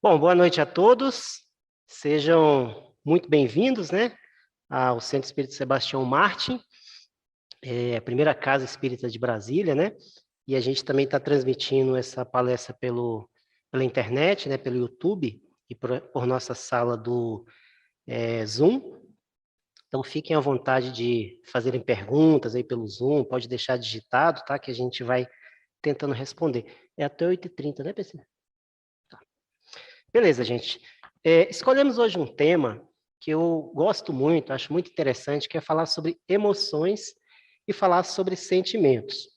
Bom, boa noite a todos. Sejam muito bem-vindos, ao Centro Espírita Sebastião Martim, a primeira casa espírita de Brasília, E a gente também está transmitindo essa palestra pela internet, pelo YouTube e por nossa sala do Zoom. Então, fiquem à vontade de fazerem perguntas aí pelo Zoom, pode deixar digitado, tá? Que a gente vai tentando responder. É até 8h30, né, PC? Beleza, gente. Escolhemos hoje um tema que eu gosto muito, acho muito interessante, que é falar sobre emoções e falar sobre sentimentos.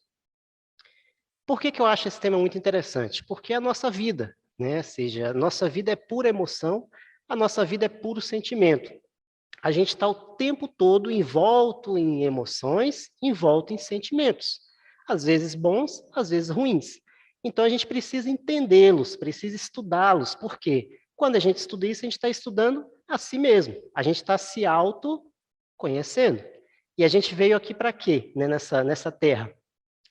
Por que eu acho esse tema muito interessante? Porque é a nossa vida, Ou seja, a nossa vida é pura emoção, a nossa vida é puro sentimento. A gente está o tempo todo envolto em emoções, envolto em sentimentos. Às vezes bons, às vezes ruins. Então, a gente precisa entendê-los, precisa estudá-los. Por quê? Quando a gente estuda isso, a gente está estudando a si mesmo. A gente está se autoconhecendo. E a gente veio aqui para quê, nessa terra?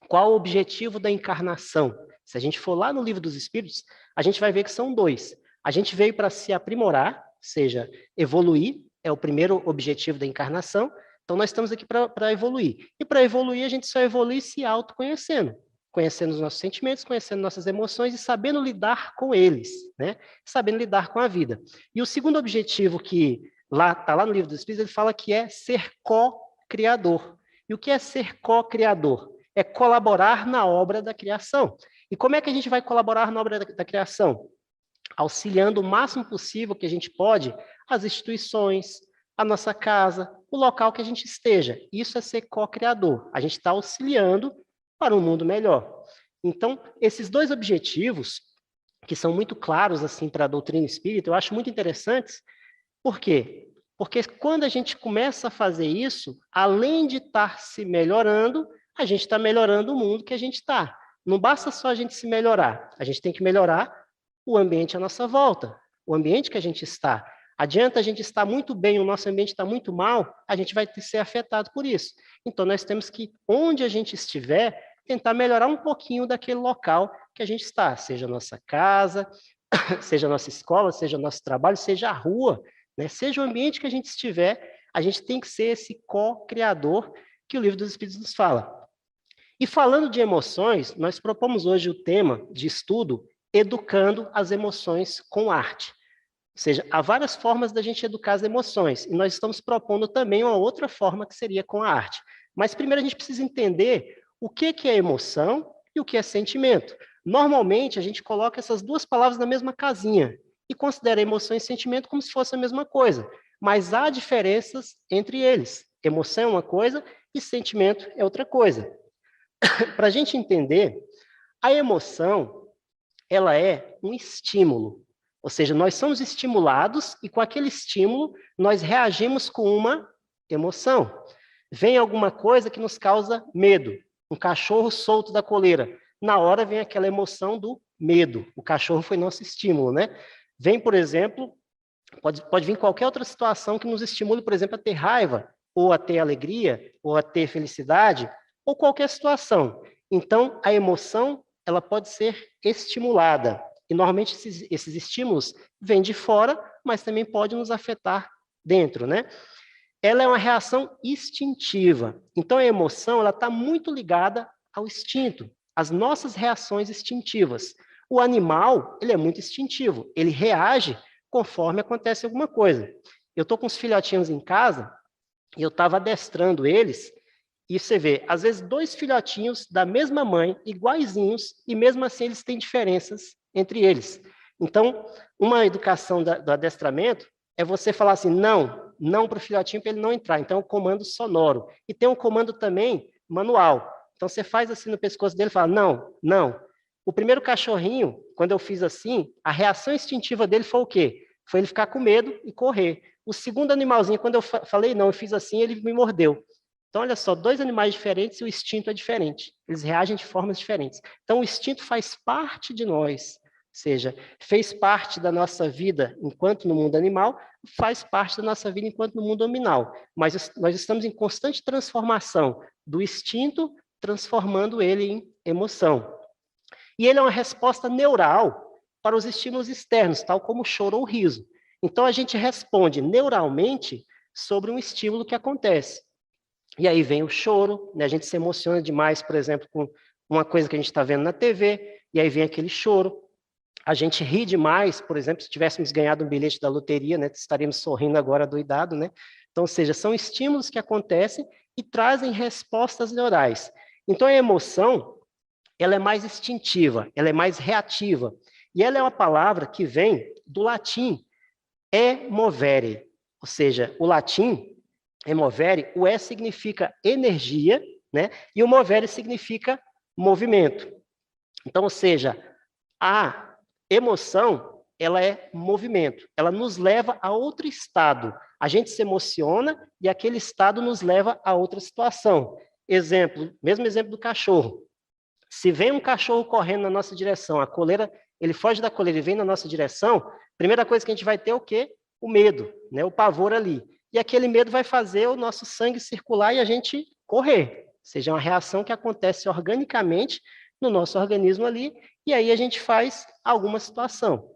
Qual o objetivo da encarnação? Se a gente for lá no Livro dos Espíritos, a gente vai ver que são dois. A gente veio para se aprimorar, ou seja, evoluir, é o primeiro objetivo da encarnação. Então, nós estamos aqui para evoluir. E para evoluir, a gente só evolui se autoconhecendo. Conhecendo os nossos sentimentos, conhecendo nossas emoções e sabendo lidar com eles, Sabendo lidar com a vida. E o segundo objetivo que está lá no Livro dos Espíritos, ele fala que é ser co-criador. E o que é ser co-criador? É colaborar na obra da criação. E como é que a gente vai colaborar na obra da criação? Auxiliando o máximo possível que a gente pode as instituições, a nossa casa, o local que a gente esteja. Isso é ser co-criador. A gente está auxiliando para um mundo melhor. Então, esses dois objetivos, que são muito claros assim para a doutrina espírita, eu acho muito interessantes. Por quê? Porque quando a gente começa a fazer isso, além de estar se melhorando, a gente está melhorando o mundo que a gente está. Não basta só a gente se melhorar, a gente tem que melhorar o ambiente à nossa volta, o ambiente que a gente está. Adianta a gente estar muito bem, o nosso ambiente está muito mal, a gente vai ser afetado por isso. Então, nós temos que, onde a gente estiver, tentar melhorar um pouquinho daquele local que a gente está, seja a nossa casa, seja a nossa escola, seja o nosso trabalho, seja a rua, Seja o ambiente que a gente estiver, a gente tem que ser esse co-criador que o Livro dos Espíritos nos fala. E falando de emoções, nós propomos hoje o tema de estudo Educando as Emoções com Arte. Ou seja, há várias formas da gente educar as emoções, e nós estamos propondo também uma outra forma que seria com a arte. Mas primeiro a gente precisa entender o que é emoção e o que é sentimento. Normalmente a gente coloca essas duas palavras na mesma casinha e considera emoção e sentimento como se fosse a mesma coisa. Mas há diferenças entre eles. Emoção é uma coisa e sentimento é outra coisa. Para a gente entender, a emoção ela é um estímulo. Ou seja, nós somos estimulados e com aquele estímulo nós reagimos com uma emoção. Vem alguma coisa que nos causa medo. Um cachorro solto da coleira. Na hora vem aquela emoção do medo. O cachorro foi nosso estímulo, Vem, por exemplo, pode vir qualquer outra situação que nos estimule, por exemplo, a ter raiva, ou a ter alegria, ou a ter felicidade, ou qualquer situação. Então, a emoção ela pode ser estimulada. E, normalmente, esses estímulos vêm de fora, mas também pode nos afetar dentro, Ela é uma reação instintiva. Então, a emoção ela está muito ligada ao instinto, às nossas reações instintivas. O animal, ele é muito instintivo. Ele reage conforme acontece alguma coisa. Eu estou com os filhotinhos em casa e eu estava adestrando eles e você vê, às vezes, dois filhotinhos da mesma mãe, iguaizinhos, e mesmo assim eles têm diferenças entre eles. Então, uma educação do adestramento é você falar assim, não para o filhotinho para ele não entrar. Então, é um comando sonoro. E tem um comando também manual. Então, você faz assim no pescoço dele e fala, não. O primeiro cachorrinho, quando eu fiz assim, a reação instintiva dele foi o quê? Foi ele ficar com medo e correr. O segundo animalzinho, quando eu falei não, eu fiz assim, ele me mordeu. Então, olha só, dois animais diferentes e o instinto é diferente. Eles reagem de formas diferentes. Então, o instinto faz parte de nós, ou seja, fez parte da nossa vida enquanto no mundo animal, faz parte da nossa vida enquanto no mundo nominal. Mas nós estamos em constante transformação do instinto, transformando ele em emoção. E ele é uma resposta neural para os estímulos externos, tal como o choro ou o riso. Então, a gente responde neuralmente sobre um estímulo que acontece. E aí vem o choro, né? A gente se emociona demais, por exemplo, com uma coisa que a gente está vendo na TV, e aí vem aquele choro. A gente ri demais, por exemplo, se tivéssemos ganhado um bilhete da loteria, né? Estaríamos sorrindo agora doidado, né? Então, ou seja, são estímulos que acontecem e trazem respostas neurais. Então, a emoção, ela é mais instintiva, ela é mais reativa. E ela é uma palavra que vem do latim emovere, ou seja, o latim emovere, o e significa energia, né? E o movere significa movimento. Então, ou seja, a emoção, ela é movimento, ela nos leva a outro estado. A gente se emociona e aquele estado nos leva a outra situação. Exemplo, mesmo exemplo do cachorro. Se vem um cachorro correndo na nossa direção, a coleira, ele foge da coleira e vem na nossa direção, a primeira coisa que a gente vai ter é o quê? O medo, né? O pavor ali. E aquele medo vai fazer o nosso sangue circular e a gente correr. Ou seja, é uma reação que acontece organicamente no nosso organismo ali, e aí a gente faz alguma situação.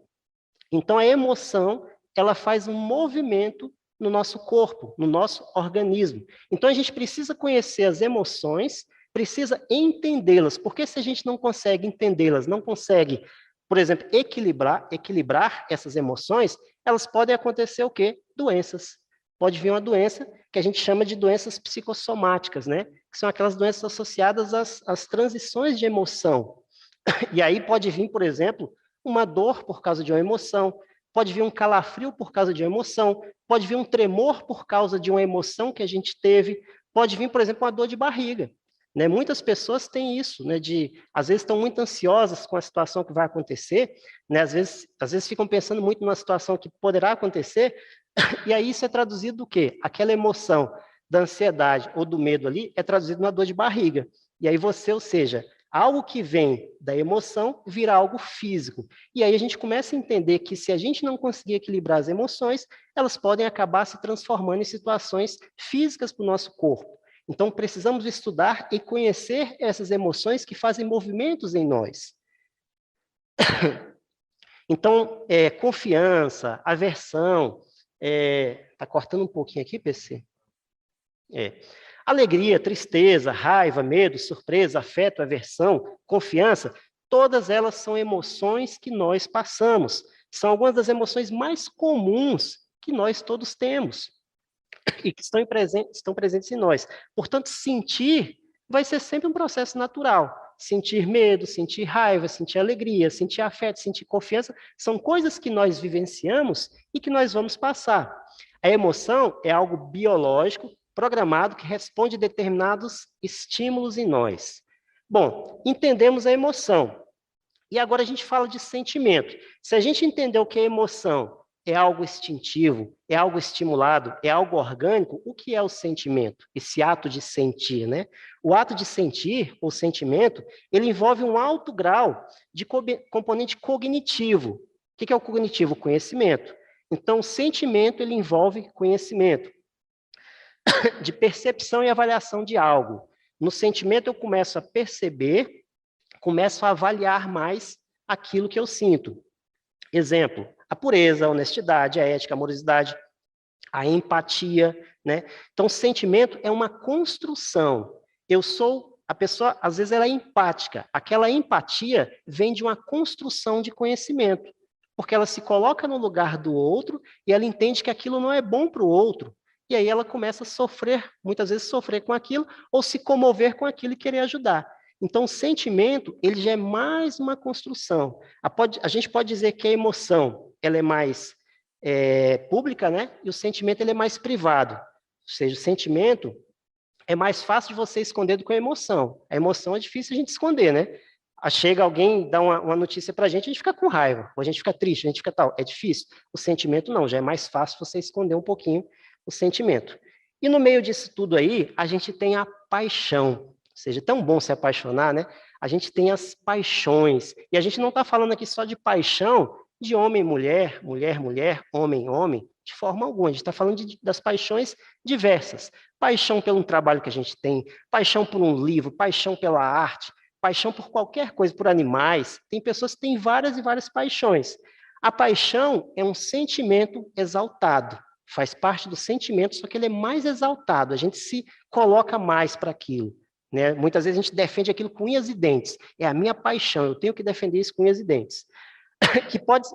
Então, a emoção, ela faz um movimento no nosso corpo, no nosso organismo. Então, a gente precisa conhecer as emoções, precisa entendê-las, porque se a gente não consegue entendê-las, não consegue, por exemplo, equilibrar essas emoções, elas podem acontecer o quê? Doenças. Pode vir uma doença que a gente chama de doenças psicossomáticas, né? Que são aquelas doenças associadas às transições de emoção. E aí pode vir, por exemplo, uma dor por causa de uma emoção, pode vir um calafrio por causa de uma emoção, pode vir um tremor por causa de uma emoção que a gente teve, pode vir, por exemplo, uma dor de barriga. Né? Muitas pessoas têm isso, né? Às vezes estão muito ansiosas com a situação que vai acontecer, né? Às vezes ficam pensando muito numa situação que poderá acontecer, e aí isso é traduzido do quê? Aquela emoção da ansiedade ou do medo ali é traduzido numa dor de barriga. E aí você, ou seja, algo que vem da emoção vira algo físico. E aí a gente começa a entender que se a gente não conseguir equilibrar as emoções, elas podem acabar se transformando em situações físicas para o nosso corpo. Então precisamos estudar e conhecer essas emoções que fazem movimentos em nós. Então, confiança, aversão, tá cortando um pouquinho aqui, PC? Alegria, tristeza, raiva, medo, surpresa, afeto, aversão, confiança, todas elas são emoções que nós passamos. São algumas das emoções mais comuns que nós todos temos e que estão presentes em nós. Portanto, sentir vai ser sempre um processo natural. Sentir medo, sentir raiva, sentir alegria, sentir afeto, sentir confiança, são coisas que nós vivenciamos e que nós vamos passar. A emoção é algo biológico, programado, que responde a determinados estímulos em nós. Bom, entendemos a emoção. E agora a gente fala de sentimento. Se a gente entender o que é emoção, é algo instintivo, é algo estimulado, é algo orgânico, o que é o sentimento? Esse ato de sentir, né? O ato de sentir, ou sentimento, ele envolve um alto grau de componente cognitivo. O que é o cognitivo? O conhecimento. Então, o sentimento, ele envolve conhecimento, de percepção e avaliação de algo. No sentimento, eu começo a perceber, começo a avaliar mais aquilo que eu sinto. Exemplo, a pureza, a honestidade, a ética, a amorosidade, a empatia, né? Então, sentimento é uma construção. A pessoa, às vezes, ela é empática. Aquela empatia vem de uma construção de conhecimento, porque ela se coloca no lugar do outro e ela entende que aquilo não é bom para o outro. E aí ela começa a sofrer, muitas vezes sofrer com aquilo, ou se comover com aquilo e querer ajudar. Então, o sentimento, ele já é mais uma construção. A gente pode dizer que a emoção, ela é mais pública, né? E o sentimento, ele é mais privado. Ou seja, o sentimento é mais fácil de você esconder do que a emoção. A emoção é difícil a gente esconder, né? Chega alguém, dá uma notícia pra gente, a gente fica com raiva, ou a gente fica triste, a gente fica tal. É difícil. O sentimento não, já é mais fácil você esconder um pouquinho o sentimento. E no meio disso tudo aí, a gente tem a paixão. Ou seja, é tão bom se apaixonar, né? A gente tem as paixões. E a gente não está falando aqui só de paixão de homem e mulher, mulher, mulher, homem, homem, de forma alguma. A gente está falando das paixões diversas. Paixão pelo trabalho que a gente tem, paixão por um livro, paixão pela arte, paixão por qualquer coisa, por animais. Tem pessoas que têm várias e várias paixões. A paixão é um sentimento exaltado, faz parte do sentimento, só que ele é mais exaltado, a gente se coloca mais para aquilo. Né? Muitas vezes a gente defende aquilo com unhas e dentes. É a minha paixão, eu tenho que defender isso com unhas e dentes.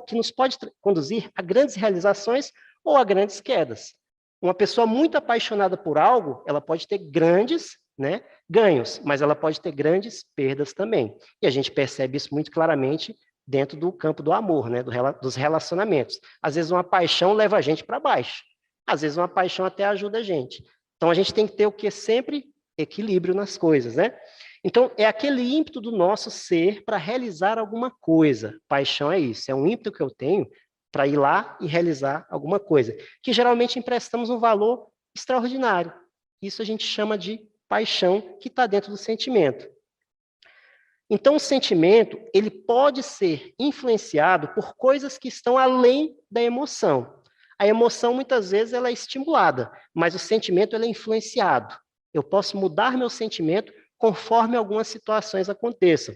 Que nos pode conduzir a grandes realizações ou a grandes quedas. Uma pessoa muito apaixonada por algo, ela pode ter grandes, né, ganhos, mas ela pode ter grandes perdas também. E a gente percebe isso muito claramente dentro do campo do amor, né, dos relacionamentos. Às vezes uma paixão leva a gente para baixo. Às vezes uma paixão até ajuda a gente. Então a gente tem que ter o que? Sempre equilíbrio nas coisas, né? Então, é aquele ímpeto do nosso ser para realizar alguma coisa. Paixão é isso, é um ímpeto que eu tenho para ir lá e realizar alguma coisa, que geralmente emprestamos um valor extraordinário. Isso a gente chama de paixão, que está dentro do sentimento. Então, o sentimento, ele pode ser influenciado por coisas que estão além da emoção. A emoção, muitas vezes, ela é estimulada, mas o sentimento ele é influenciado. Eu posso mudar meu sentimento conforme algumas situações aconteçam.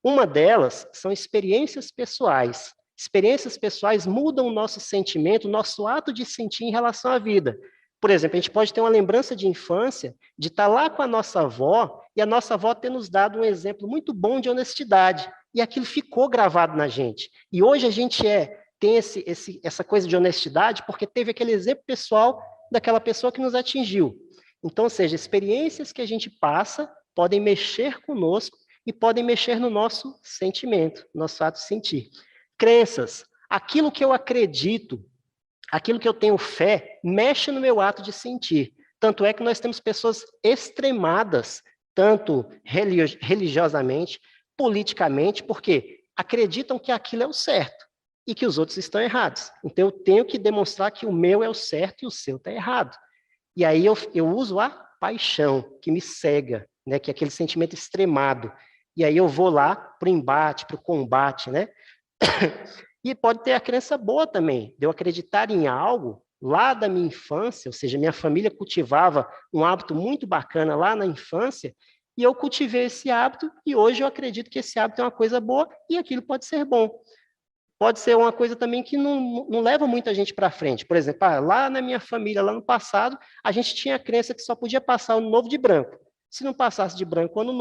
Uma delas são experiências pessoais. Experiências pessoais mudam o nosso sentimento, o nosso ato de sentir em relação à vida. Por exemplo, a gente pode ter uma lembrança de infância, de estar lá com a nossa avó, e a nossa avó ter nos dado um exemplo muito bom de honestidade. E aquilo ficou gravado na gente. E hoje a gente tem essa coisa de honestidade porque teve aquele exemplo pessoal daquela pessoa que nos atingiu. Então, ou seja, experiências que a gente passa podem mexer conosco e podem mexer no nosso sentimento, nosso ato de sentir. Crenças, aquilo que eu acredito, aquilo que eu tenho fé, mexe no meu ato de sentir. Tanto é que nós temos pessoas extremadas, tanto religiosamente, politicamente, porque acreditam que aquilo é o certo e que os outros estão errados. Então, eu tenho que demonstrar que o meu é o certo e o seu está errado. E aí eu uso a paixão, que me cega, né, que é aquele sentimento extremado. E aí eu vou lá para o embate, para o combate, né? E pode ter a crença boa também, de eu acreditar em algo lá da minha infância, ou seja, minha família cultivava um hábito muito bacana lá na infância, e eu cultivei esse hábito, e hoje eu acredito que esse hábito é uma coisa boa, e aquilo pode ser bom. Pode ser uma coisa também que não leva muita gente para frente. Por exemplo, lá na minha família, lá no passado, a gente tinha a crença que só podia passar o ano novo de branco. Se não passasse de branco o ano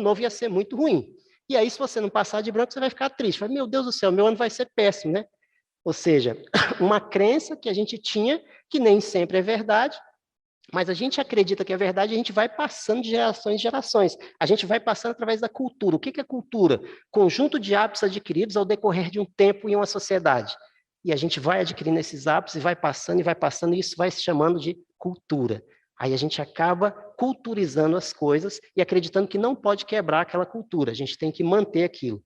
novo ia ser muito ruim. E aí, se você não passar de branco, você vai ficar triste. Vai, meu Deus do céu, meu ano vai ser péssimo, né? Ou seja, uma crença que a gente tinha, que nem sempre é verdade, mas a gente acredita que é verdade, a gente vai passando de gerações em gerações. A gente vai passando através da cultura. O que é cultura? Conjunto de hábitos adquiridos ao decorrer de um tempo em uma sociedade. E a gente vai adquirindo esses hábitos e vai passando, e isso vai se chamando de cultura. Aí a gente acaba culturizando as coisas e acreditando que não pode quebrar aquela cultura. A gente tem que manter aquilo.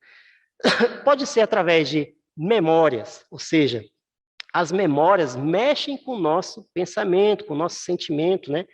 Pode ser através de memórias, ou seja, as memórias mexem com o nosso pensamento, com o nosso sentimento, né?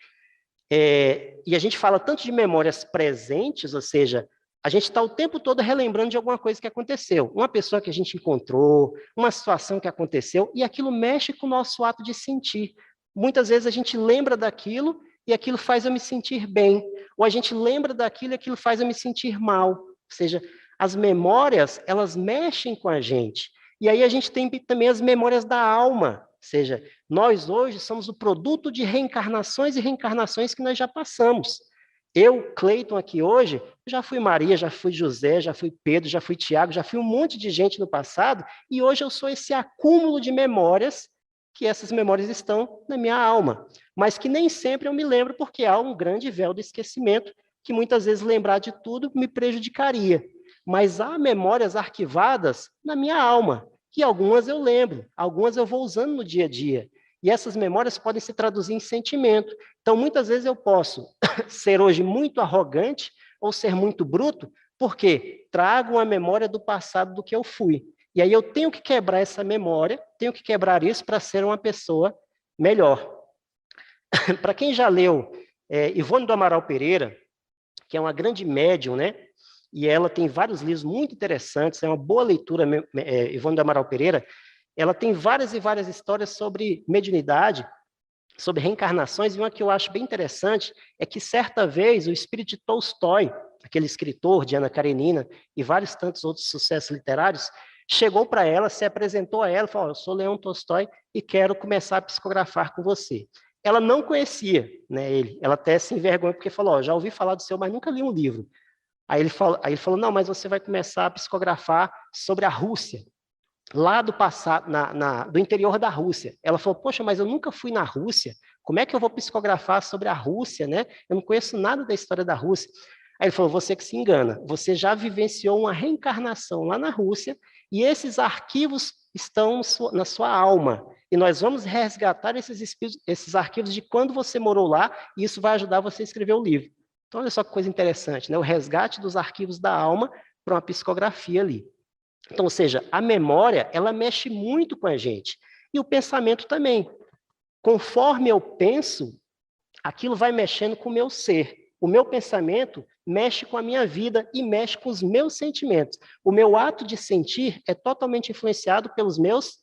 E a gente fala tanto de memórias presentes, ou seja, a gente está o tempo todo relembrando de alguma coisa que aconteceu. Uma pessoa que a gente encontrou, uma situação que aconteceu, e aquilo mexe com o nosso ato de sentir. Muitas vezes a gente lembra daquilo e aquilo faz eu me sentir bem. Ou a gente lembra daquilo e aquilo faz eu me sentir mal. Ou seja, as memórias, elas mexem com a gente. E aí a gente tem também as memórias da alma, ou seja, nós hoje somos o produto de reencarnações e reencarnações que nós já passamos. Eu, Cleiton, aqui hoje, já fui Maria, já fui José, já fui Pedro, já fui Tiago, já fui um monte de gente no passado, e hoje eu sou esse acúmulo de memórias, que essas memórias estão na minha alma, mas que nem sempre eu me lembro, porque há um grande véu do esquecimento, que muitas vezes lembrar de tudo me prejudicaria. Mas há memórias arquivadas na minha alma, que algumas eu lembro, algumas eu vou usando no dia a dia. E essas memórias podem se traduzir em sentimento. Então, muitas vezes eu posso ser hoje muito arrogante ou ser muito bruto, porque trago uma memória do passado do que eu fui. E aí eu tenho que quebrar essa memória, tenho que quebrar isso para ser uma pessoa melhor. Para quem já leu Ivone do Amaral Pereira, que é uma grande médium, né? E ela tem vários livros muito interessantes, é uma boa leitura, Ivone do Amaral Pereira. Ela tem várias e várias histórias sobre mediunidade, sobre reencarnações, e uma que eu acho bem interessante é que, certa vez, o espírito de Tolstói, aquele escritor de Ana Karenina e vários tantos outros sucessos literários, chegou para ela, se apresentou a ela e falou: eu sou Leão Tolstói e quero começar a psicografar com você. Ela não conhecia, né, ele, ela até se envergonhou porque falou: já ouvi falar do seu, mas nunca li um livro. Aí ele falou: não, mas você vai começar a psicografar sobre a Rússia, lá do passado, do interior da Rússia. Ela falou: poxa, mas eu nunca fui na Rússia, como é que eu vou psicografar sobre a Rússia, né? Eu não conheço nada da história da Rússia. Aí ele falou: você que se engana, você já vivenciou uma reencarnação lá na Rússia e esses arquivos estão na sua alma. E nós vamos resgatar esses arquivos de quando você morou lá e isso vai ajudar você a escrever o livro. Então, olha só que coisa interessante, né? O resgate dos arquivos da alma para uma psicografia ali. Então, ou seja, a memória, ela mexe muito com a gente. E o pensamento também. Conforme eu penso, aquilo vai mexendo com o meu ser. O meu pensamento mexe com a minha vida e mexe com os meus sentimentos. O meu ato de sentir é totalmente influenciado pelos meus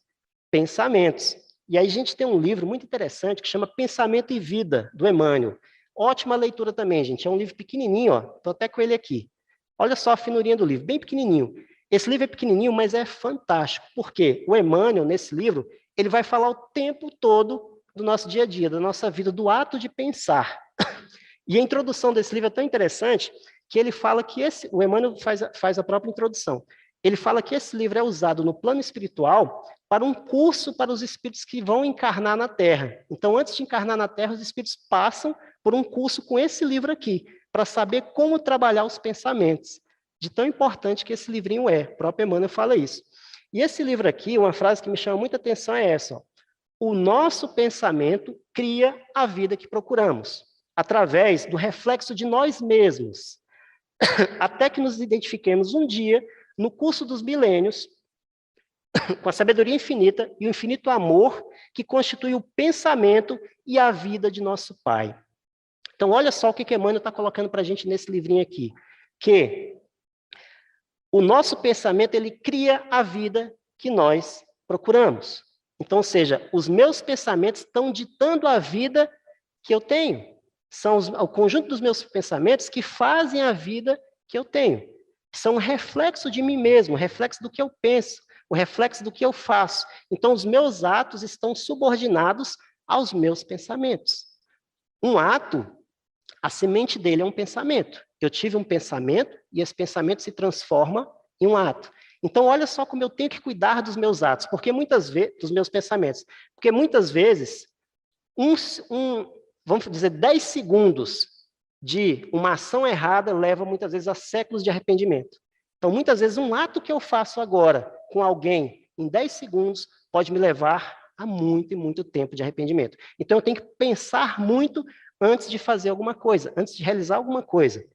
pensamentos. E aí a gente tem um livro muito interessante que chama Pensamento e Vida, do Emmanuel. Ótima leitura também, gente. É um livro pequenininho, ó. Estou até com ele aqui. Olha só a finurinha do livro, bem pequenininho. Esse livro é pequenininho, mas é fantástico. Por quê? O Emmanuel, nesse livro, ele vai falar o tempo todo do nosso dia a dia, da nossa vida, do ato de pensar. E a introdução desse livro é tão interessante que ele fala que o Emmanuel faz a própria introdução. Ele fala que esse livro é usado no plano espiritual para um curso para os espíritos que vão encarnar na Terra. Então, antes de encarnar na Terra, os espíritos passam por um curso com esse livro aqui, para saber como trabalhar os pensamentos. De tão importante que esse livrinho é. O próprio Emmanuel fala isso. E esse livro aqui, uma frase que me chama muita atenção é essa: ó. O nosso pensamento cria a vida que procuramos, através do reflexo de nós mesmos, até que nos identifiquemos um dia, no curso dos milênios, com a sabedoria infinita e o infinito amor que constitui o pensamento e a vida de nosso Pai. Então, olha só o que Emmanuel está colocando para a gente nesse livrinho aqui, que o nosso pensamento, ele cria a vida que nós procuramos. Então, ou seja, os meus pensamentos estão ditando a vida que eu tenho. São o conjunto dos meus pensamentos que fazem a vida que eu tenho. São um reflexo de mim mesmo, um reflexo do que eu penso, o reflexo do que eu faço. Então, os meus atos estão subordinados aos meus pensamentos. Um ato, a semente dele é um pensamento. Eu tive um pensamento e esse pensamento se transforma em um ato. Então, olha só como eu tenho que cuidar dos meus atos, porque muitas vezes, dos meus pensamentos, porque muitas vezes, vamos dizer, 10 segundos de uma ação errada leva muitas vezes a séculos de arrependimento. Então, muitas vezes, um ato que eu faço agora com alguém em 10 segundos pode me levar a muito e muito tempo de arrependimento. Então, eu tenho que pensar muito antes de fazer alguma coisa, antes de realizar alguma coisa.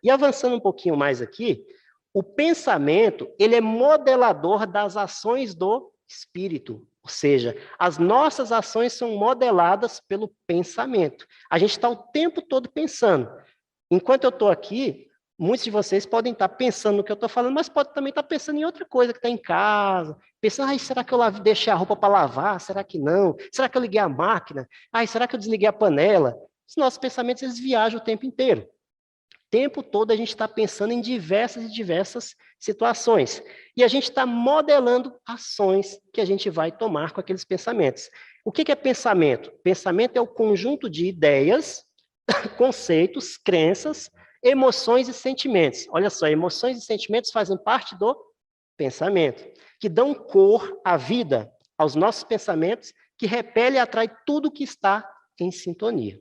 E avançando um pouquinho mais aqui, o pensamento, ele é modelador das ações do espírito. Ou seja, as nossas ações são modeladas pelo pensamento. A gente está o tempo todo pensando. Enquanto eu estou aqui, muitos de vocês podem estar pensando no que eu estou falando, mas podem também estar pensando em outra coisa que está em casa. Pensando, será que eu deixei a roupa para lavar? Será que não? Será que eu liguei a máquina? Será que eu desliguei a panela? Os nossos pensamentos, eles viajam o tempo inteiro. O tempo todo a gente está pensando em diversas e diversas situações. E a gente está modelando ações que a gente vai tomar com aqueles pensamentos. O que é pensamento? Pensamento é o conjunto de ideias, conceitos, crenças, emoções e sentimentos. Olha só, emoções e sentimentos fazem parte do pensamento, que dão cor à vida, aos nossos pensamentos, que repele e atrai tudo que está em sintonia.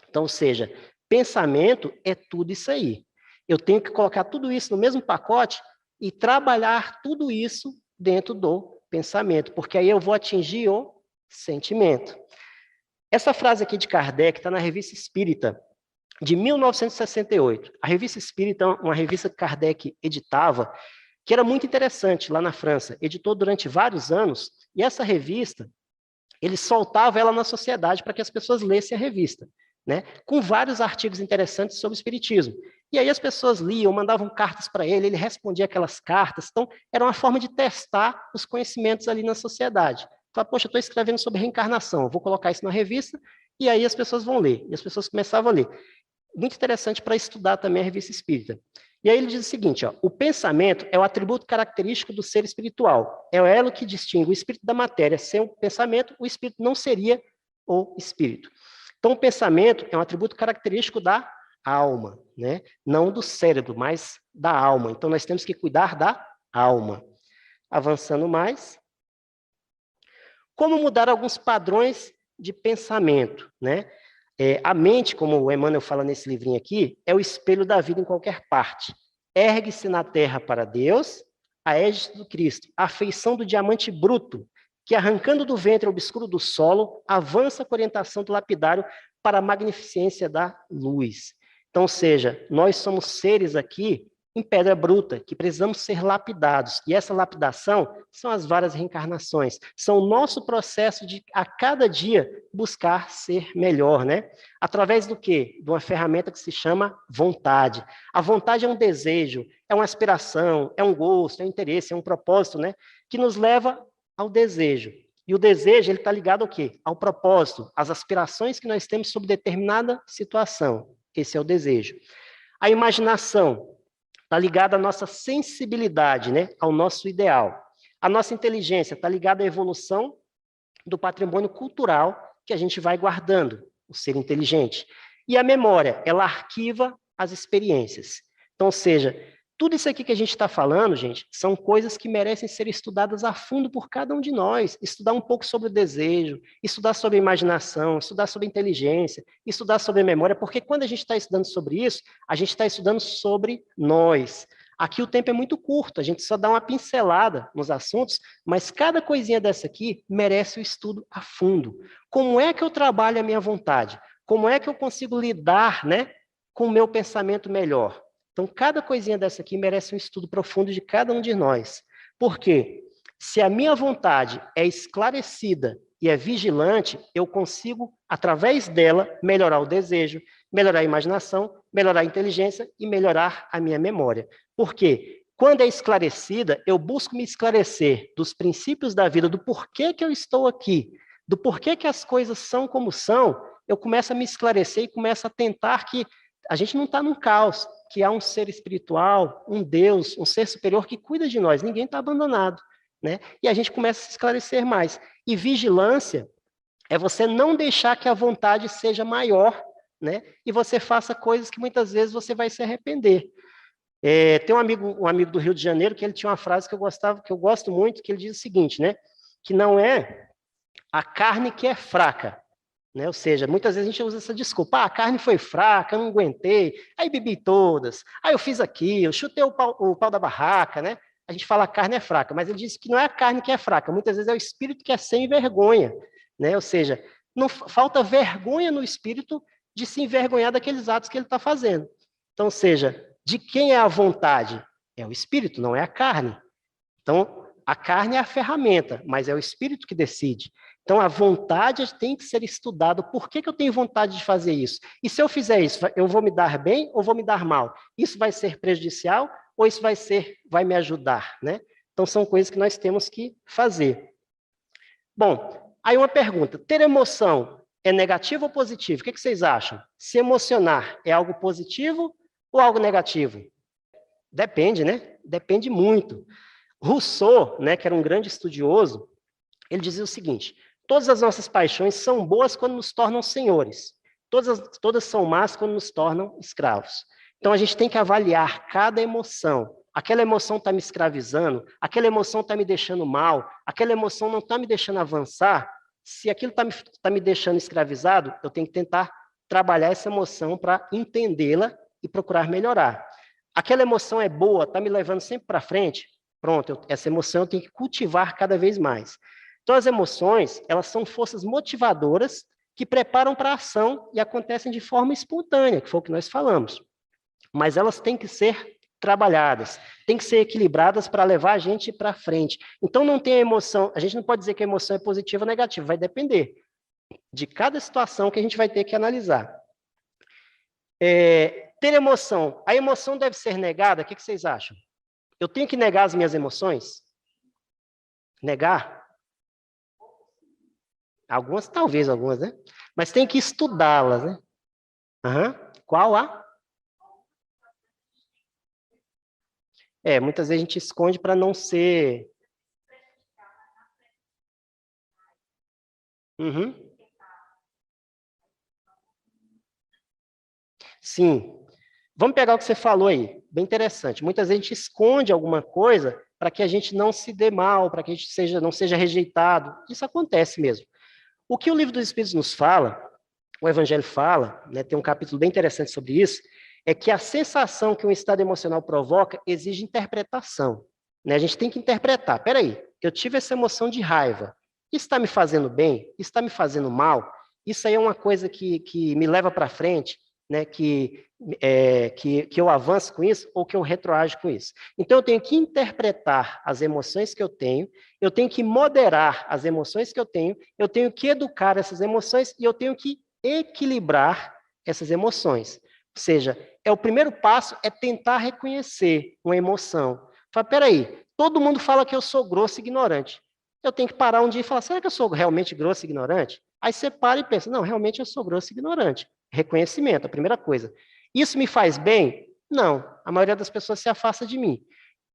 Então, ou seja, pensamento é tudo isso aí. Eu tenho que colocar tudo isso no mesmo pacote e trabalhar tudo isso dentro do pensamento, porque aí eu vou atingir o sentimento. Essa frase aqui de Kardec está na Revista Espírita, de 1968. A Revista Espírita é uma revista que Kardec editava, que era muito interessante lá na França. Editou durante vários anos, e essa revista, ele soltava ela na sociedade para que as pessoas lessem a revista, né? Com vários artigos interessantes sobre o espiritismo. E aí as pessoas liam, mandavam cartas para ele, ele respondia aquelas cartas. Então, era uma forma de testar os conhecimentos ali na sociedade. Fala, poxa, eu estou escrevendo sobre reencarnação, vou colocar isso na revista, e aí as pessoas vão ler. E as pessoas começavam a ler. muito interessante para estudar também a Revista Espírita. E aí ele diz o seguinte, ó, o pensamento é o atributo característico do ser espiritual, é o elo que distingue o espírito da matéria. Sem o pensamento, o espírito não seria o espírito. Então, o pensamento é um atributo característico da alma, né? Não do cérebro, mas da alma. Então, nós temos que cuidar da alma. Avançando mais. Como mudar alguns padrões de pensamento, né? A mente, como o Emmanuel fala nesse livrinho aqui, é o espelho da vida em qualquer parte. Ergue-se na terra para Deus, a égide do Cristo, a feição do diamante bruto, que arrancando do ventre obscuro do solo, avança com a orientação do lapidário para a magnificência da luz. Então, ou seja, nós somos seres aqui em pedra bruta, que precisamos ser lapidados. E essa lapidação são as várias reencarnações. São o nosso processo de, a cada dia, buscar ser melhor, né? Através do quê? De uma ferramenta que se chama vontade. A vontade é um desejo, é uma aspiração, é um gosto, é um interesse, é um propósito, né? Que nos leva ao desejo. E o desejo, ele está ligado ao quê? Ao propósito, às aspirações que nós temos sobre determinada situação. Esse é o desejo. A imaginação está ligada à nossa sensibilidade, né? Ao nosso ideal. A nossa inteligência está ligada à evolução do patrimônio cultural que a gente vai guardando, o ser inteligente. E a memória, ela arquiva as experiências. Então, ou seja, tudo isso aqui que a gente está falando, gente, são coisas que merecem ser estudadas a fundo por cada um de nós. Estudar um pouco sobre o desejo, estudar sobre a imaginação, estudar sobre a inteligência, estudar sobre a memória, porque quando a gente está estudando sobre isso, a gente está estudando sobre nós. Aqui o tempo é muito curto, a gente só dá uma pincelada nos assuntos, mas cada coisinha dessa aqui merece o estudo a fundo. Como é que eu trabalho a minha vontade? Como é que eu consigo lidar, né, com o meu pensamento melhor? Então, cada coisinha dessa aqui merece um estudo profundo de cada um de nós. Por quê? Se a minha vontade é esclarecida e é vigilante, eu consigo, através dela, melhorar o desejo, melhorar a imaginação, melhorar a inteligência e melhorar a minha memória. Por quê? Quando é esclarecida, eu busco me esclarecer dos princípios da vida, do porquê que eu estou aqui, do porquê que as coisas são como são, eu começo a me esclarecer e começo a tentar que a gente não está num caos, que há um ser espiritual, um Deus, um ser superior que cuida de nós, ninguém está abandonado, né? E a gente começa a se esclarecer mais. E vigilância é você não deixar que a vontade seja maior, né? E você faça coisas que muitas vezes você vai se arrepender. Tem um amigo do Rio de Janeiro que ele tinha uma frase que eu gosto muito, que ele diz o seguinte, né? Que não é a carne que é fraca, né? Ou seja, muitas vezes a gente usa essa desculpa, a carne foi fraca, eu não aguentei, aí bebi todas, aí eu fiz aquilo, chutei o pau da barraca, né? A gente fala a carne é fraca, mas ele diz que não é a carne que é fraca, muitas vezes é o espírito que é sem vergonha, né? Ou seja, não falta vergonha no espírito de se envergonhar daqueles atos que ele está fazendo. Então, ou seja, de quem é a vontade? É o espírito, não é a carne. Então, a carne é a ferramenta, mas é o espírito que decide. Então, a vontade tem que ser estudada. Por que eu tenho vontade de fazer isso? E se eu fizer isso, eu vou me dar bem ou vou me dar mal? Isso vai ser prejudicial ou isso vai me ajudar, né? Então, são coisas que nós temos que fazer. Bom, aí uma pergunta. Ter emoção é negativo ou positivo? O que vocês acham? Se emocionar é algo positivo ou algo negativo? Depende, né? Depende muito. Rousseau, né, que era um grande estudioso, ele dizia o seguinte: todas as nossas paixões são boas quando nos tornam senhores, todas são más quando nos tornam escravos. Então a gente tem que avaliar cada emoção. Aquela emoção está me escravizando, aquela emoção está me deixando mal, aquela emoção não está me deixando avançar. Se aquilo está me deixando escravizado, eu tenho que tentar trabalhar essa emoção para entendê-la e procurar melhorar. Aquela emoção é boa, está me levando sempre para frente. Pronto, essa emoção eu tenho que cultivar cada vez mais. Então, as emoções, elas são forças motivadoras que preparam para a ação e acontecem de forma espontânea, que foi o que nós falamos. Mas elas têm que ser trabalhadas, têm que ser equilibradas para levar a gente para frente. Então, não tem a emoção, a gente não pode dizer que a emoção é positiva ou negativa, vai depender de cada situação que a gente vai ter que analisar. Ter emoção, a emoção deve ser negada, o que vocês acham? Eu tenho que negar as minhas emoções? Negar? Algumas, talvez algumas, né? Mas tem que estudá-las, né? Aham. Qual a? Muitas vezes a gente esconde para não ser... Uhum. Sim. Vamos pegar o que você falou aí, bem interessante. Muitas vezes a gente esconde alguma coisa para que a gente não se dê mal, para que a gente não seja rejeitado. Isso acontece mesmo. O que o Livro dos Espíritos nos fala, o Evangelho fala, né, tem um capítulo bem interessante sobre isso, é que a sensação que um estado emocional provoca exige interpretação. Né? A gente tem que interpretar. Peraí, eu tive essa emoção de raiva. Isso está me fazendo bem? Isso está me fazendo mal? Isso aí é uma coisa que me leva para frente, né? Que eu avanço com isso ou que eu retroajo com isso. Então, eu tenho que interpretar as emoções que eu tenho que moderar as emoções que eu tenho que educar essas emoções e eu tenho que equilibrar essas emoções. Ou seja, o primeiro passo é tentar reconhecer uma emoção. Fala, peraí, todo mundo fala que eu sou grosso e ignorante. Eu tenho que parar um dia e falar, será que eu sou realmente grosso e ignorante? Aí você para e pensa, não, realmente eu sou grosso e ignorante. Reconhecimento, a primeira coisa. Isso me faz bem? Não. A maioria das pessoas se afasta de mim.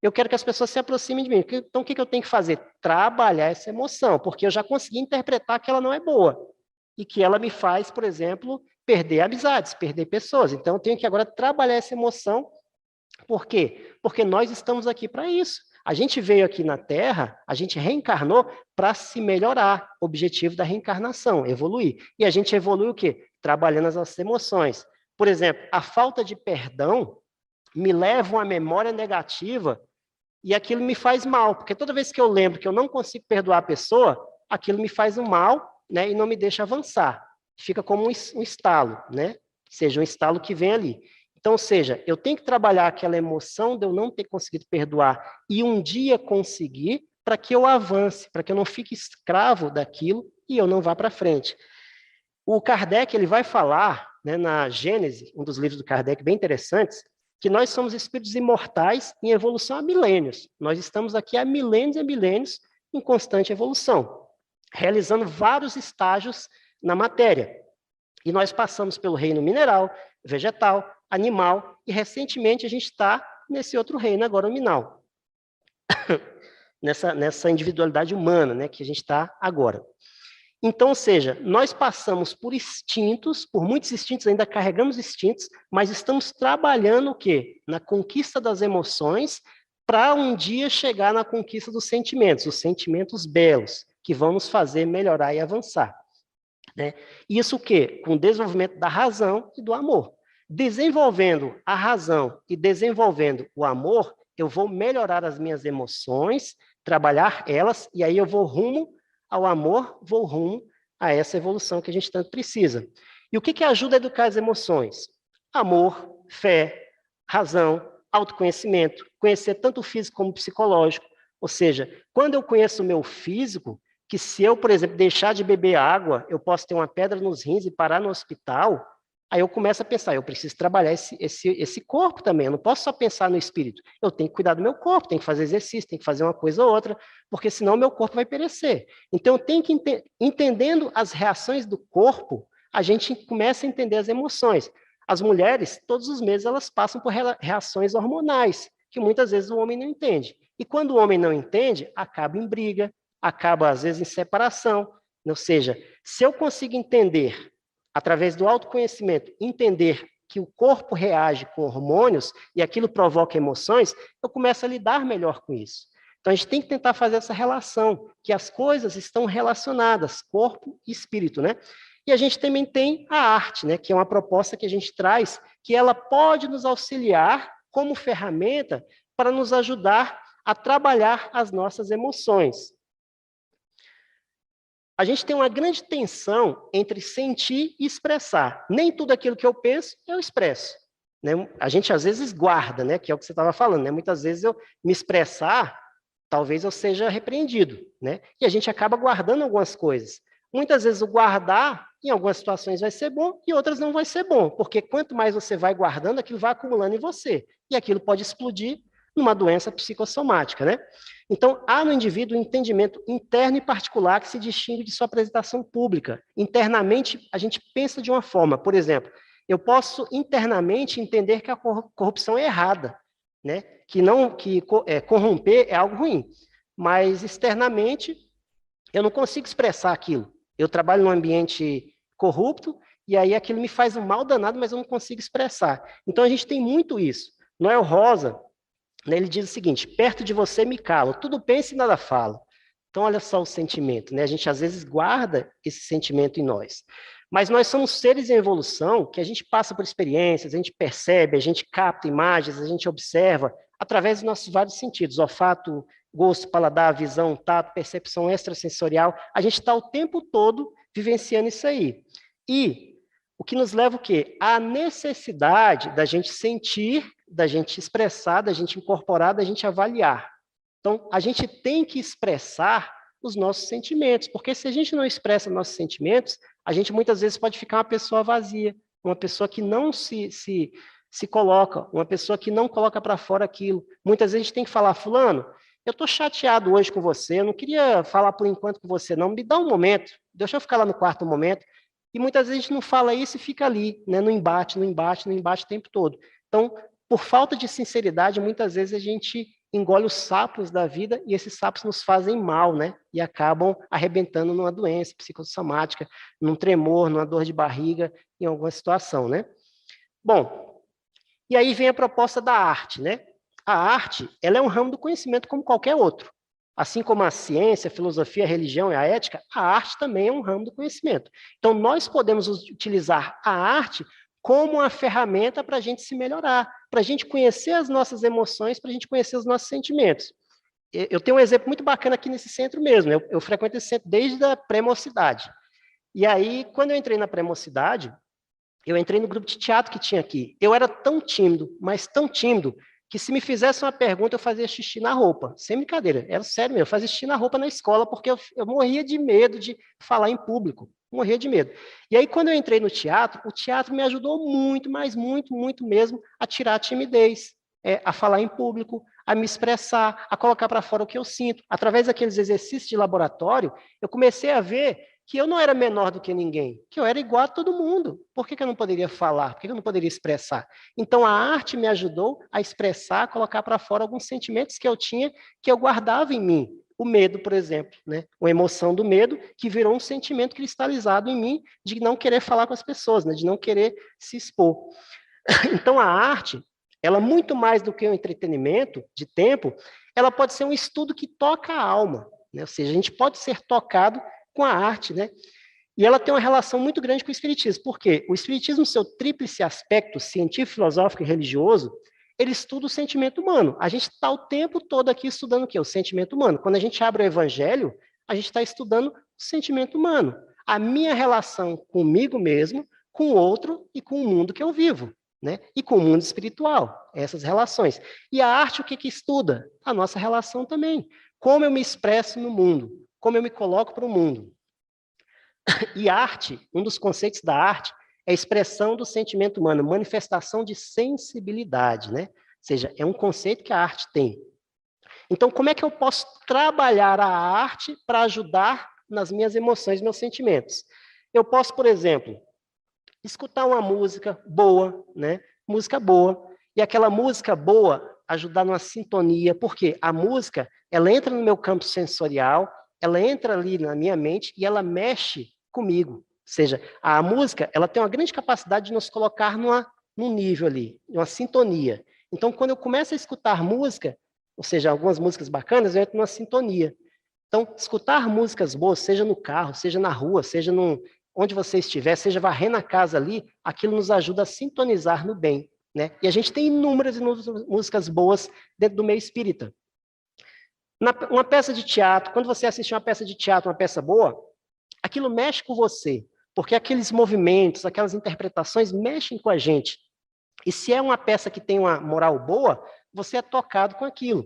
Eu quero que as pessoas se aproximem de mim. Então, o que eu tenho que fazer? Trabalhar essa emoção, porque eu já consegui interpretar que ela não é boa. E que ela me faz, por exemplo, perder amizades, perder pessoas. Então, eu tenho que agora trabalhar essa emoção. Por quê? Porque nós estamos aqui para isso. A gente veio aqui na Terra, a gente reencarnou para se melhorar. O objetivo da reencarnação, evoluir. E a gente evolui o quê? Trabalhando as nossas emoções. Por exemplo, a falta de perdão me leva a uma memória negativa e aquilo me faz mal, porque toda vez que eu lembro que eu não consigo perdoar a pessoa, aquilo me faz um mal, né, e não me deixa avançar. Fica como um estalo, né? Seja um estalo que vem ali. Então, ou seja, eu tenho que trabalhar aquela emoção de eu não ter conseguido perdoar e um dia conseguir para que eu avance, para que eu não fique escravo daquilo e eu não vá para frente. O Kardec ele vai falar, né, na Gênese, um dos livros do Kardec bem interessantes, que nós somos espíritos imortais em evolução há milênios. Nós estamos aqui há milênios e milênios em constante evolução, realizando vários estágios na matéria. E nós passamos pelo reino mineral, vegetal, animal, e recentemente a gente está nesse outro reino agora, nominal. nessa individualidade humana, né, que a gente está agora. Então, ou seja, nós passamos por instintos, por muitos instintos, ainda carregamos instintos, mas estamos trabalhando o quê? Na conquista das emoções, para um dia chegar na conquista dos sentimentos, os sentimentos belos, que vão nos fazer melhorar e avançar. Né? Isso o quê? Com o desenvolvimento da razão e do amor. Desenvolvendo a razão e desenvolvendo o amor, eu vou melhorar as minhas emoções, trabalhar elas, e aí eu vou rumo ao amor, vou rumo a essa evolução que a gente tanto precisa. E o que ajuda a educar as emoções? Amor, fé, razão, autoconhecimento, conhecer tanto o físico como o psicológico. Ou seja, quando eu conheço o meu físico, que se eu, por exemplo, deixar de beber água, eu posso ter uma pedra nos rins e parar no hospital, aí eu começo a pensar, eu preciso trabalhar esse corpo também, eu não posso só pensar no espírito, eu tenho que cuidar do meu corpo, tenho que fazer exercício, tenho que fazer uma coisa ou outra, porque senão meu corpo vai perecer. Então, eu tenho que, entendendo as reações do corpo, a gente começa a entender as emoções. As mulheres, todos os meses, elas passam por reações hormonais, que muitas vezes o homem não entende. E quando o homem não entende, acaba em briga, acaba, às vezes, em separação. Ou seja, se eu consigo entender, através do autoconhecimento, entender que o corpo reage com hormônios e aquilo provoca emoções, eu começo a lidar melhor com isso. Então, a gente tem que tentar fazer essa relação, que as coisas estão relacionadas, corpo e espírito, né? E a gente também tem a arte, né, que é uma proposta que a gente traz, que ela pode nos auxiliar como ferramenta para nos ajudar a trabalhar as nossas emoções. A gente tem uma grande tensão entre sentir e expressar. Nem tudo aquilo que eu penso, eu expresso. Né? A gente, às vezes, guarda, né? Que é o que você estava falando. Né? Muitas vezes, eu me expressar, talvez eu seja repreendido. Né? E a gente acaba guardando algumas coisas. Muitas vezes, o guardar, em algumas situações, vai ser bom e outras não vai ser bom. Porque quanto mais você vai guardando, aquilo vai acumulando em você. E aquilo pode explodir numa doença psicossomática, né? Então, há no indivíduo um entendimento interno e particular que se distingue de sua apresentação pública. Internamente, a gente pensa de uma forma. Por exemplo, Eu posso internamente entender que a corrupção é errada, né? Que corromper é algo ruim, mas externamente eu não consigo expressar aquilo. Eu trabalho num ambiente corrupto e aí aquilo me faz um mal danado, mas eu não consigo expressar. Então a gente tem muito isso. Noel Rosa, né, ele diz o seguinte: perto de você me calo, tudo pensa e nada falo. Então olha só o sentimento, né? A gente às vezes guarda esse sentimento em nós. Mas nós somos seres em evolução que a gente passa por experiências, a gente percebe, a gente capta imagens, a gente observa através dos nossos vários sentidos: olfato, gosto, paladar, visão, tato, percepção extrasensorial. A gente está o tempo todo vivenciando isso aí. E o que nos leva o quê? A necessidade da gente sentir, da gente expressar, da gente incorporar, da gente avaliar. Então, a gente tem que expressar os nossos sentimentos, porque se a gente não expressa nossos sentimentos, a gente muitas vezes pode ficar uma pessoa vazia, uma pessoa que não se coloca, uma pessoa que não coloca para fora aquilo. Muitas vezes a gente tem que falar: fulano, eu estou chateado hoje com você, eu não queria falar por enquanto com você, não, me dá um momento, deixa eu ficar lá no quarto um momento. E muitas vezes a gente não fala isso e fica ali, né, no embate o tempo todo. Então, por falta de sinceridade, muitas vezes a gente engole os sapos da vida e esses sapos nos fazem mal, né? E acabam arrebentando numa doença psicossomática, num tremor, numa dor de barriga, em alguma situação, né? Bom, e aí vem a proposta da arte, né? A arte, ela é um ramo do conhecimento como qualquer outro. Assim como a ciência, a filosofia, a religião e a ética, a arte também é um ramo do conhecimento. Então, nós podemos utilizar a arte como uma ferramenta para a gente se melhorar, para a gente conhecer as nossas emoções, para a gente conhecer os nossos sentimentos. Eu tenho um exemplo muito bacana aqui nesse centro mesmo. Eu frequento esse centro desde a pré-mocidade. E aí, quando eu entrei na pré-mocidade, eu entrei no grupo de teatro que tinha aqui. Eu era tão tímido, mas tão tímido, que se me fizesse uma pergunta, eu fazia xixi na roupa. Sem brincadeira, era sério mesmo. Eu fazia xixi na roupa na escola, porque eu morria de medo de falar em público. Morria de medo. E aí, quando eu entrei no teatro, o teatro me ajudou muito, mas muito, muito mesmo, a tirar a timidez, a falar em público, a me expressar, a colocar para fora o que eu sinto. Através daqueles exercícios de laboratório, eu comecei a ver que eu não era menor do que ninguém, que eu era igual a todo mundo. Por que eu não poderia falar? Por que eu não poderia expressar? Então, a arte me ajudou a expressar, a colocar para fora alguns sentimentos que eu tinha, que eu guardava em mim. O medo, por exemplo, né? A emoção do medo, que virou um sentimento cristalizado em mim de não querer falar com as pessoas, né? De não querer se expor. Então, a arte, ela muito mais do que um entretenimento de tempo, ela pode ser um estudo que toca a alma, né? Ou seja, a gente pode ser tocado com a arte, né? E ela tem uma relação muito grande com o espiritismo. Por quê? O espiritismo, no seu tríplice aspecto científico, filosófico e religioso, ele estuda o sentimento humano. A gente está o tempo todo aqui estudando o quê? O sentimento humano. Quando a gente abre o evangelho, a gente está estudando o sentimento humano. A minha relação comigo mesmo, com o outro e com o mundo que eu vivo, né? E com o mundo espiritual, essas relações. E a arte, o que estuda? A nossa relação também. Como eu me expresso no mundo, como eu me coloco para o mundo. E arte, um dos conceitos da arte, é a expressão do sentimento humano, manifestação de sensibilidade, né? Ou seja, é um conceito que a arte tem. Então, como é que eu posso trabalhar a arte para ajudar nas minhas emoções, meus sentimentos? Eu posso, por exemplo, escutar uma música boa, né? Música boa. E aquela música boa ajudar numa sintonia, porque a música, ela entra no meu campo sensorial, ela entra ali na minha mente e ela mexe comigo. Ou seja, a música, ela tem uma grande capacidade de nos colocar num nível ali, numa sintonia. Então, quando eu começo a escutar música, ou seja, algumas músicas bacanas, eu entro numa sintonia. Então, escutar músicas boas, seja no carro, seja na rua, seja onde você estiver, seja varrendo a casa ali, aquilo nos ajuda a sintonizar no bem, né? E a gente tem inúmeras músicas boas dentro do meio espírita. Uma peça de teatro, quando você assiste uma peça de teatro, uma peça boa, aquilo mexe com você, porque aqueles movimentos, aquelas interpretações mexem com a gente. E se é uma peça que tem uma moral boa, você é tocado com aquilo.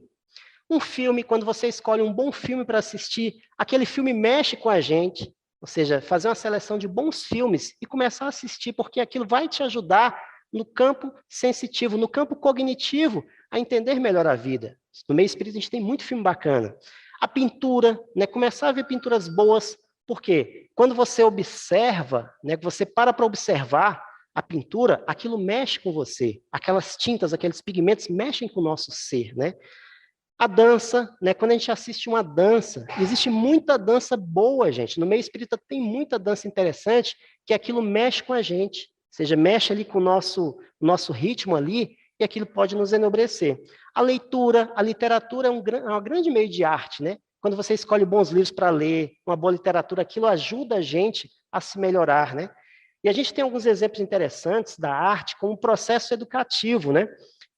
Um filme, quando você escolhe um bom filme para assistir, aquele filme mexe com a gente, ou seja, fazer uma seleção de bons filmes e começar a assistir, porque aquilo vai te ajudar no campo sensitivo, no campo cognitivo, a entender melhor a vida. No meio espírita, a gente tem muito filme bacana. A pintura, né, começar a ver pinturas boas, porque quando você observa, né, você para observar, a pintura, aquilo mexe com você. Aquelas tintas, aqueles pigmentos mexem com o nosso ser, né? A dança, né? Quando a gente assiste uma dança, existe muita dança boa, gente. No meio espírita tem muita dança interessante, que aquilo mexe com a gente. Ou seja, mexe ali com o nosso ritmo ali, e aquilo pode nos enobrecer. A leitura, a literatura é um grande meio de arte, né? Quando você escolhe bons livros para ler, uma boa literatura, aquilo ajuda a gente a se melhorar, né? E a gente tem alguns exemplos interessantes da arte como um processo educativo, né?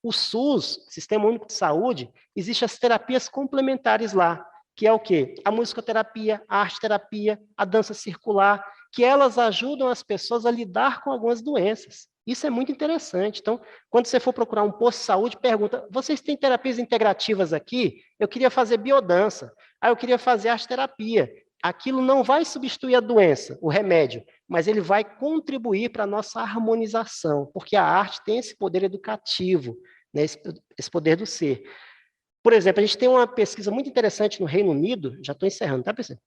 O SUS, Sistema Único de Saúde, existem as terapias complementares lá, que é o quê? A musicoterapia, a arte-terapia, a dança circular, que elas ajudam as pessoas a lidar com algumas doenças. Isso é muito interessante. Então, quando você for procurar um posto de saúde, pergunta, vocês têm terapias integrativas aqui? Eu queria fazer biodança. Eu queria fazer arte-terapia. Aquilo não vai substituir a doença, o remédio, mas ele vai contribuir para a nossa harmonização, porque a arte tem esse poder educativo, né, esse poder do ser. Por exemplo, a gente tem uma pesquisa muito interessante no Reino Unido, já estou encerrando, tá, pessoal?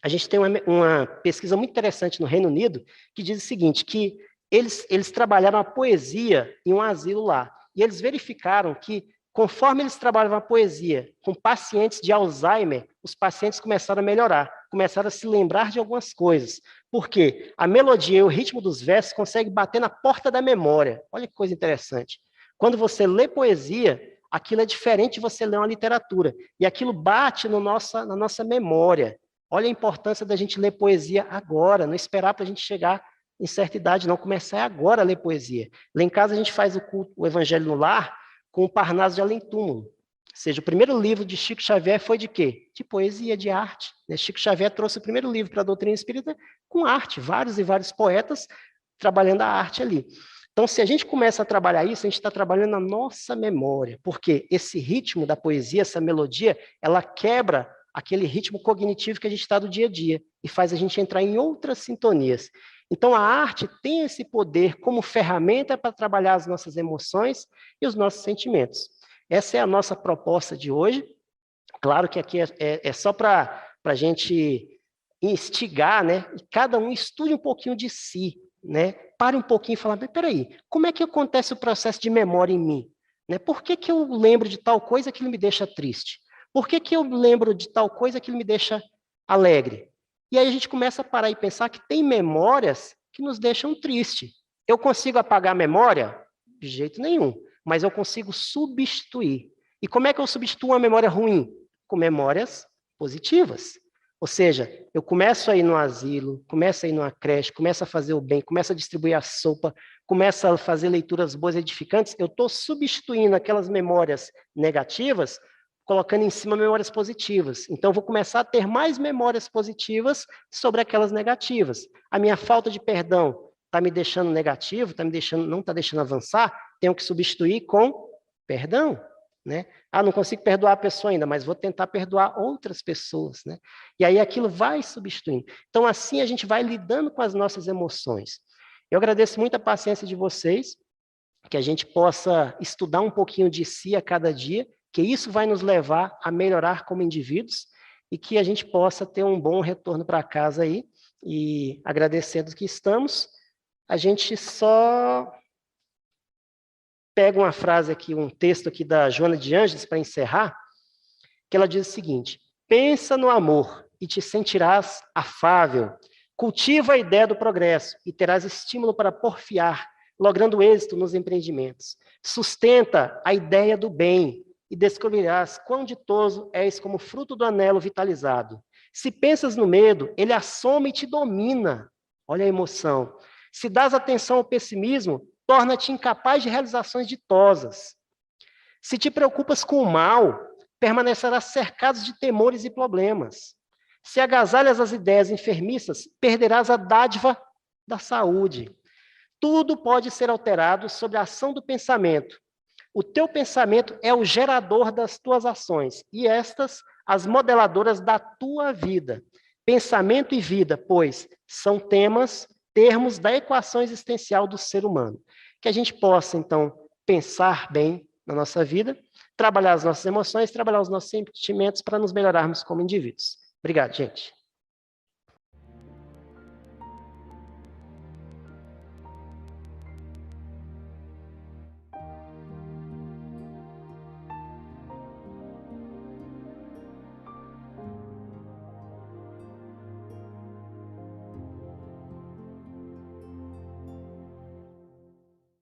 A gente tem uma pesquisa muito interessante no Reino Unido que diz o seguinte, que eles trabalharam a poesia em um asilo lá, e eles verificaram que, conforme eles trabalhavam a poesia com pacientes de Alzheimer, os pacientes começaram a melhorar, começaram a se lembrar de algumas coisas, porque a melodia e o ritmo dos versos conseguem bater na porta da memória. Olha que coisa interessante. Quando você lê poesia, aquilo é diferente de você ler uma literatura, e aquilo bate na nossa memória. Olha a importância da gente ler poesia agora, não esperar para a gente chegar em certa idade, não, começar agora a ler poesia. Lá em casa a gente faz o culto, o Evangelho no Lar, com o Parnaso de Além Túmulo. Ou seja, o primeiro livro de Chico Xavier foi de quê? De poesia, de arte. Chico Xavier trouxe o primeiro livro para a doutrina espírita com arte, vários e vários poetas trabalhando a arte ali. Então, se a gente começa a trabalhar isso, a gente está trabalhando a nossa memória, porque esse ritmo da poesia, essa melodia, ela quebra aquele ritmo cognitivo que a gente está do dia a dia e faz a gente entrar em outras sintonias. Então, a arte tem esse poder como ferramenta para trabalhar as nossas emoções e os nossos sentimentos. Essa é a nossa proposta de hoje. Claro que aqui é só para a gente instigar, né? E cada um estude um pouquinho de si, né? Pare um pouquinho e fala, mas peraí, como é que acontece o processo de memória em mim? Né? Por que eu lembro de tal coisa que me deixa triste? Por que eu lembro de tal coisa que me deixa alegre? E aí a gente começa a parar e pensar que tem memórias que nos deixam tristes. Eu consigo apagar a memória? De jeito nenhum. Mas eu consigo substituir. E como é que eu substituo uma memória ruim? Com memórias positivas. Ou seja, eu começo a ir no asilo, começo a ir numa creche, começo a fazer o bem, começo a distribuir a sopa, começo a fazer leituras boas e edificantes, eu estou substituindo aquelas memórias negativas, colocando em cima memórias positivas. Então, eu vou começar a ter mais memórias positivas sobre aquelas negativas. A minha falta de perdão está me deixando negativo, não está deixando avançar, tenho que substituir com perdão. Né? Não consigo perdoar a pessoa ainda, mas vou tentar perdoar outras pessoas. Né? E aí aquilo vai substituindo. Então, assim a gente vai lidando com as nossas emoções. Eu agradeço muito a paciência de vocês, que a gente possa estudar um pouquinho de si a cada dia, que isso vai nos levar a melhorar como indivíduos e que a gente possa ter um bom retorno para casa aí. E agradecendo que estamos, a gente só pega uma frase aqui, um texto aqui da Joana de Ângeles para encerrar, que ela diz o seguinte: pensa no amor e te sentirás afável. Cultiva a ideia do progresso e terás estímulo para porfiar, logrando êxito nos empreendimentos. Sustenta a ideia do bem e descobrirás quão ditoso és como fruto do anelo vitalizado. Se pensas no medo, ele assoma e te domina. Olha a emoção. Se dás atenção ao pessimismo, torna-te incapaz de realizações ditosas. Se te preocupas com o mal, permanecerás cercado de temores e problemas. Se agasalhas as ideias enfermiças, perderás a dádiva da saúde. Tudo pode ser alterado sob a ação do pensamento. O teu pensamento é o gerador das tuas ações, e estas as modeladoras da tua vida. Pensamento e vida, pois, são termos da equação existencial do ser humano. Que a gente possa, então, pensar bem na nossa vida, trabalhar as nossas emoções, trabalhar os nossos sentimentos para nos melhorarmos como indivíduos. Obrigado, gente.